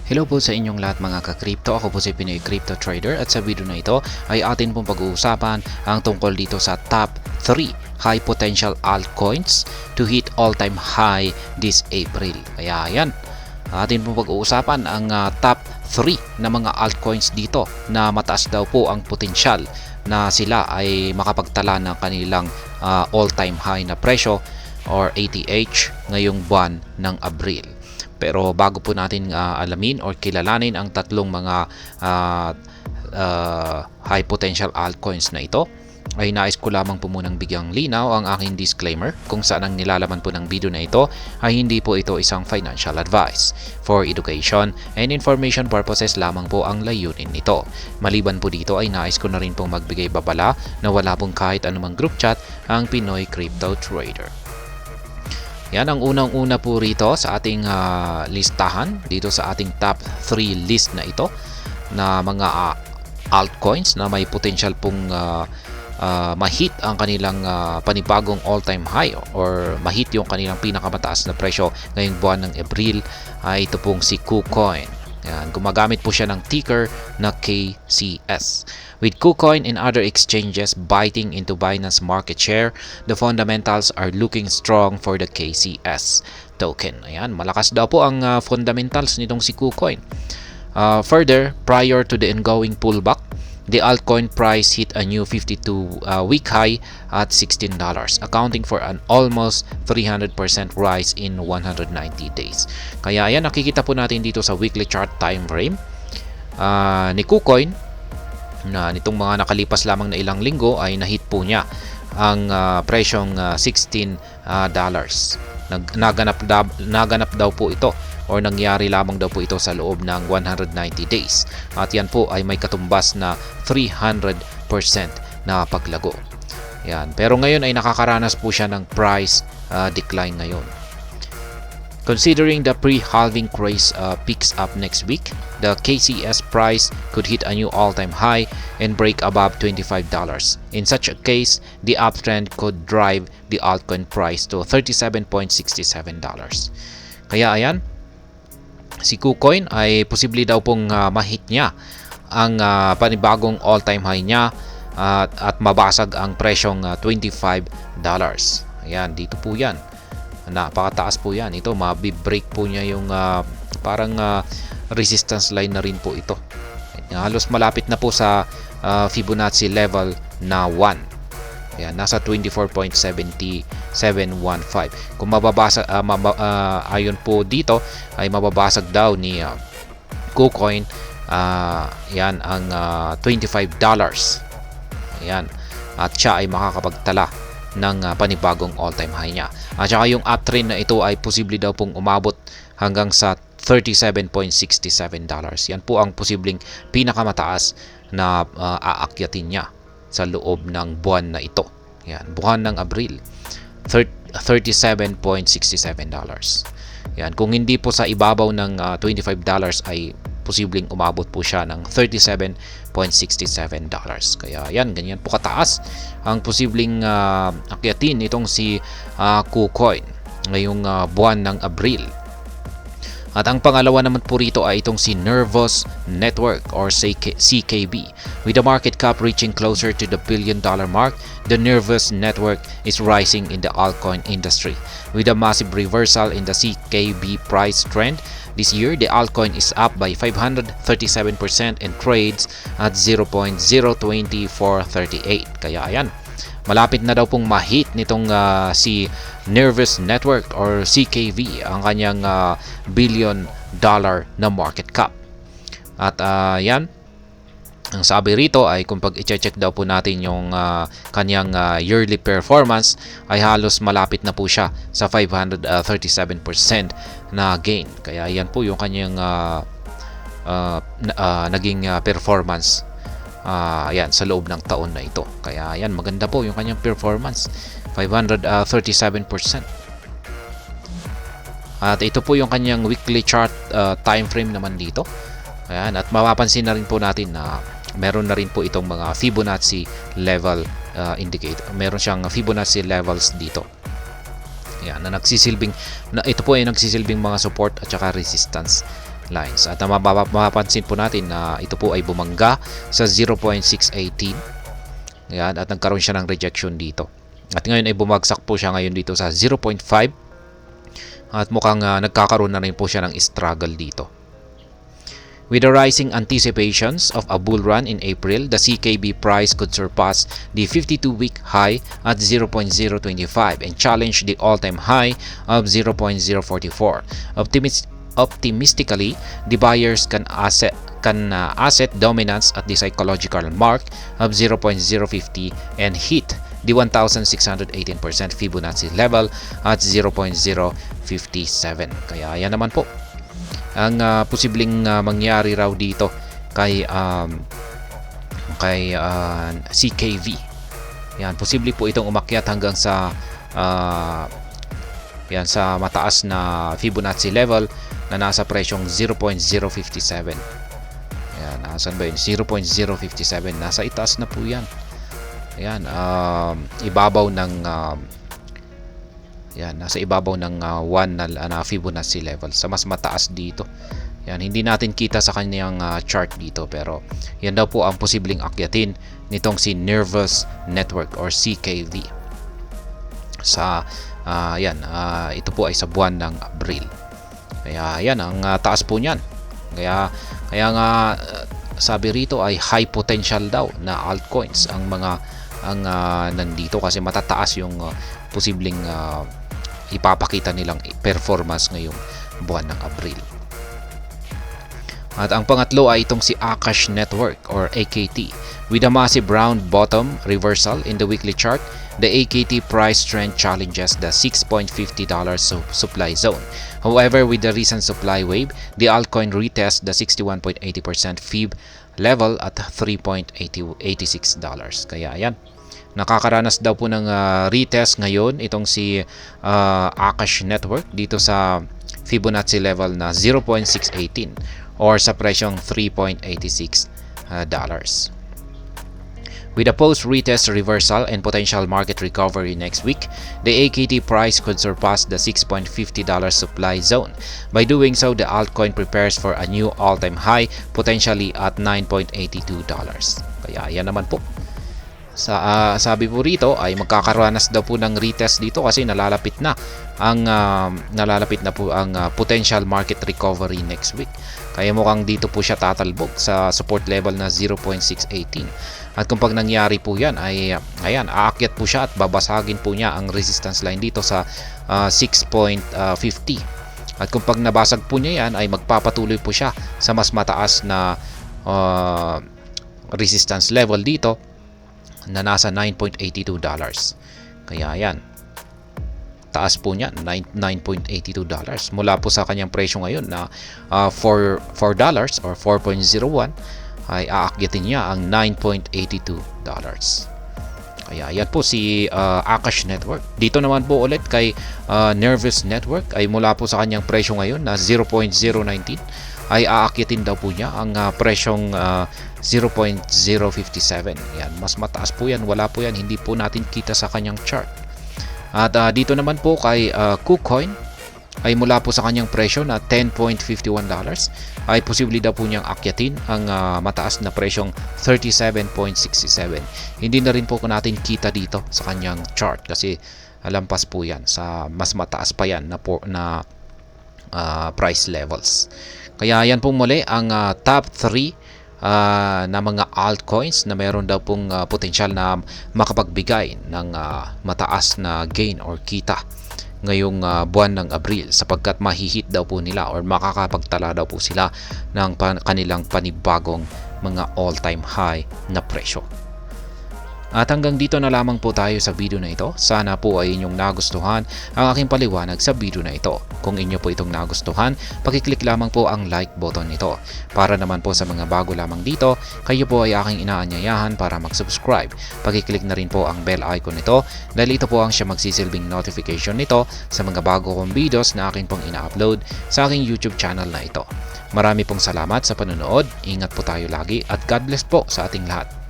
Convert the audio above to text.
Hello po sa inyong lahat mga ka-crypto. Ako po si Pinoy Crypto Trader at sa video na ito ay atin pong pag-uusapan ang tungkol dito sa top 3 high potential altcoins to hit all-time high this April. Kaya yan, atin pong pag-uusapan ang top 3 na mga altcoins dito na mataas daw po ang potensyal na sila ay makapagtala ng kanilang all-time high na presyo or ATH ngayong buwan ng Abril. Pero bago po natin alamin or kilalanin ang tatlong mga high potential altcoins na ito, ay nais ko lamang po munang bigyang linaw ang aking disclaimer kung saan ang nilalaman po ng video na ito ay hindi po ito isang financial advice. For education and information purposes lamang po ang layunin nito. Maliban po dito ay nais ko na rin pong magbigay babala na wala pong kahit anumang group chat ang Pinoy Crypto Trader. Yan ang unang-una po rito sa ating listahan dito sa ating top 3 list na ito na mga altcoins na may potential pong ma-hit ang kanilang panibagong all-time high or ma-hit yung kanilang pinakamataas na presyo ngayong buwan ng Abril ay ito pong si KuCoin. Yan, gumagamit po siya ng ticker na KCS. With KuCoin and other exchanges biting into Binance market share, the fundamentals are looking strong for the KCS token. Ayan, malakas daw po ang fundamentals nitong si KuCoin. Further, prior to the ongoing pullback, the altcoin price hit a new 52-week high at $16, accounting for an almost 300% rise in 190 days. Kaya yan, nakikita po natin dito sa weekly chart time frame ni KuCoin na nitong mga nakalipas lamang na ilang linggo ay nahit po niya ang presyong $16. Naganap daw po ito or nangyari lamang daw po ito sa loob ng 190 days. At yan po ay may katumbas na 300% na paglago. Yan. Pero ngayon ay nakakaranas po siya ng price decline ngayon. Considering the pre-halving craze picks up next week, the KCS price could hit a new all-time high and break above $25. In such a case, the uptrend could drive the altcoin price to $37.67. Kaya ayan, si KuCoin ay posible daw pong ma-hit niya ang panibagong all-time high niya at mabasag ang presyong $25. Ayan, dito po yan. Napakataas po yan. Ito, mabibreak po niya yung parang resistance line na rin po ito. Halos malapit na po sa Fibonacci level na 1. Ayan, nasa 24.7715. Kung mababasag, ayon po dito, ay mababasag daw ni KuCoin yan ang $25. Ayan, at siya ay makakapagtala ng panibagong all-time high niya. At saka yung uptrend na ito ay posible daw pong umabot hanggang sa $37.67. Yan po ang posibleng pinakamataas na aakyatin niya sa loob ng buwan na ito. Yan, buwan ng Abril. $37.67. Yan, kung hindi po sa ibabaw ng $25 ay posibleng umabot po siya ng $37.67. Kaya yan, ganyan po kataas ang posibleng akyatin itong si KuCoin ngayong buwan ng Abril. At ang pangalawa naman po rito ay itong si Nervos Network or CKB. With the market cap reaching closer to the $1 billion mark, the Nervos Network is rising in the altcoin industry. With a massive reversal in the CKB price trend, this year, the altcoin is up by 537% and trades at 0.02438. Kaya ayan, malapit na daw pong ma-hit nitong si Nervos Network or CKB ang kanyang $1 billion na market cap. At yan, ang sabi rito ay kung pag i-check daw po natin yung kanyang yearly performance ay halos malapit na po siya sa 537% na gain. Kaya yan po yung kanyang naging performance yan sa loob ng taon na ito. Kaya yan, maganda po yung kanyang performance, 537%. At ito po yung kanyang weekly chart time frame naman dito. Ayan, at mapapansin na rin po natin na meron na rin po itong mga Fibonacci level indicator. Meron siyang Fibonacci levels dito. Ayan, na nagsisilbing, ito po ay nagsisilbing mga support at saka resistance lines. At mapapansin po natin na ito po ay bumangga sa 0.618. Yan, at nagkaroon siya ng rejection dito. At ngayon ay bumagsak po siya ngayon dito sa 0.5. At mukhang nagkakaroon na rin po siya ng struggle dito. With the rising anticipations of a bull run in April, the CKB price could surpass the 52-week high at 0.025 and challenge the all-time high of 0.044. Optimistically, the buyers can asset dominance at the psychological mark of 0.050 and hit the 1,618% Fibonacci level at 0.057. Kaya yan naman po ang posibleng mangyari raw dito kay CKV. Yan, posible po itong umakyat hanggang sa yan sa mataas na Fibonacci level na nasa presyong 0.057. Yan, nasan ba yun? 0.057. Nasa itaas na po yan. Yan, ibabaw ng yan, nasa ibabaw ng 1 na Fibonacci level, sa mas mataas dito. Yan, hindi natin kita sa kanyang chart dito, pero yan daw po ang posibleng akyatin nitong si Nervous Network or CKV sa ito po ay sa buwan ng Abril. Kaya yan ang taas po niyan. Kaya nga sabi rito ay high potential daw na altcoins ang nandito kasi matataas yung posibleng ipapakita nilang performance ngayong buwan ng Abril. At ang pangatlo ay itong si Akash Network or AKT. With a massive round bottom reversal in the weekly chart, the AKT price trend challenges the $6.50 supply zone. However, with the recent supply wave, the altcoin retests the 61.80% Fib level at $3.86. Kaya yan, nakakaranas daw po ng retest ngayon itong si Akash Network dito sa Fibonacci level na 0.618 or sa presyong $3.86. With a post-retest reversal and potential market recovery next week, the AKT price could surpass the $6.50 supply zone. By doing so, the altcoin prepares for a new all-time high, potentially at $9.82. Kaya yan naman po. Sabi po rito ay magkakaranas daw po ng retest dito kasi nalalapit na po ang potential market recovery next week. Kaya mukhang dito po siya tatalbog sa support level na 0.618. At kung pag nangyari po yan ay ayan, aakyat po siya at babasagin po niya ang resistance line dito sa 6.50. At kung pag nabasag po niya yan ay magpapatuloy po siya sa mas mataas na resistance level dito na nasa $9.82. Kaya yan, taas po niya, $9.82 mula po sa kanyang presyo ngayon na $4 or 4.01 ay aakyatin niya ang $9.82. Kaya yan po si Akash Network. Dito naman po ulit kay Nervous Network ay mula po sa kanyang presyo ngayon na 0.019 ay aakyatin daw po niya ang presyong 0.057. Yan, mas mataas po yan. Wala po yan, hindi po natin kita sa kanyang chart. At dito naman po kay KuCoin ay mula po sa kanyang presyo na $10.51 ay posible daw po niyang akyatin ang mataas na presyong 37.67. Hindi na rin po natin kita dito sa kanyang chart kasi lampas po yan sa mas mataas pa yan na price levels. Kaya yan po muli ang top 3 na mga altcoins na meron daw pong potensyal na makapagbigay ng mataas na gain or kita ngayong buwan ng Abril sapagkat mahihit daw po nila or makakapagtala daw po sila ng kanilang panibagong mga all-time high na presyo. At hanggang dito na lamang po tayo sa video na ito. Sana po ay inyong nagustuhan ang aking paliwanag sa video na ito. Kung inyo po itong nagustuhan, pakiclick lamang po ang like button nito. Para naman po sa mga bago lamang dito, kayo po ay aking inaanyayahan para mag-subscribe. Pakiclick na rin po ang bell icon nito dahil ito po ang siya magsisilbing notification nito sa mga bago kong videos na aking pong ina-upload sa aking YouTube channel na ito. Marami pong salamat sa panonood. Ingat po tayo lagi at God bless po sa ating lahat.